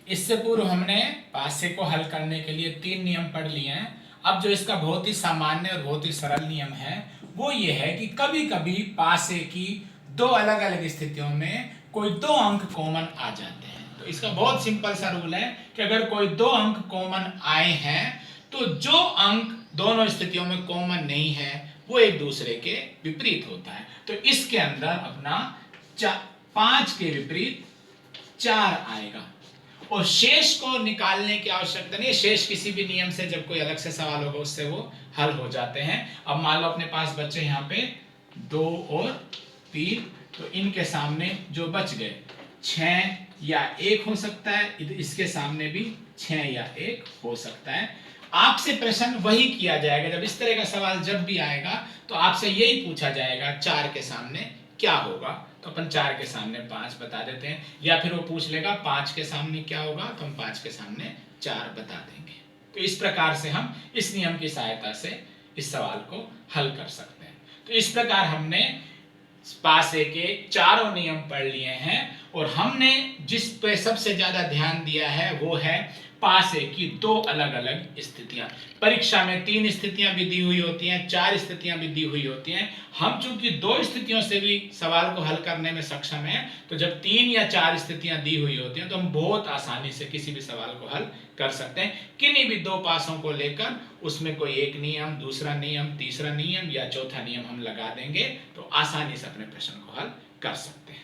इससे पूर्व हमने पासे को हल करने के लिए 3 नियम पढ़ लिए हैं। अब जो इसका बहुत ही सामान्य और बहुत ही सरल नियम है वो ये है कि कभी कभी पासे की दो अलग अलग स्थितियों में कोई दो अंक कॉमन आ जाते हैं। तो इसका बहुत सिंपल सा रूल है कि अगर कोई दो अंक कॉमन आए हैं तो जो अंक दोनों स्थितियों में कॉमन नहीं है वो एक दूसरे के विपरीत होता है। तो इसके अंदर अपना 5 के विपरीत 4 आएगा और शेष को निकालने की आवश्यकता नहीं है। शेष किसी भी नियम से जब कोई अलग से सवाल होगा उससे वो हल हो जाते हैं। अब मान लो अपने पास बचे यहाँ पे 2 और 3, तो इनके सामने जो बच गए 6 या 1 हो सकता है, इसके सामने भी 6 या 1 हो सकता है। आपसे प्रश्न वही किया जाएगा, जब इस तरह का सवाल जब भी आएगा तो आपसे यही पूछा जाएगा 4 के सामने क्या होगा, तो अपन 4 के सामने 5 बता देते हैं। या फिर वो पूछ लेगा 5 के सामने क्या होगा, तो हम 5 के सामने 4 बता देंगे। तो इस प्रकार से हम इस नियम की सहायता से इस सवाल को हल कर सकते हैं। तो इस प्रकार हमने पासे के चारों नियम पढ़ लिए हैं और हमने जिस पे सबसे ज्यादा ध्यान दिया है वो है पासे की दो अलग अलग स्थितियां। परीक्षा में 3 स्थितियां भी दी हुई होती हैं, 4 स्थितियां भी दी हुई होती हैं। हम चूंकि 2 स्थितियों से भी सवाल को हल करने में सक्षम हैं, तो जब 3 या 4 स्थितियां दी हुई होती हैं तो हम बहुत आसानी से किसी भी सवाल को हल कर सकते हैं। किन्हीं भी 2 पासों को लेकर उसमें कोई एक नियम, दूसरा नियम, तीसरा नियम या चौथा नियम हम लगा देंगे तो आसानी से अपने प्रश्न को हल कर सकते हैं।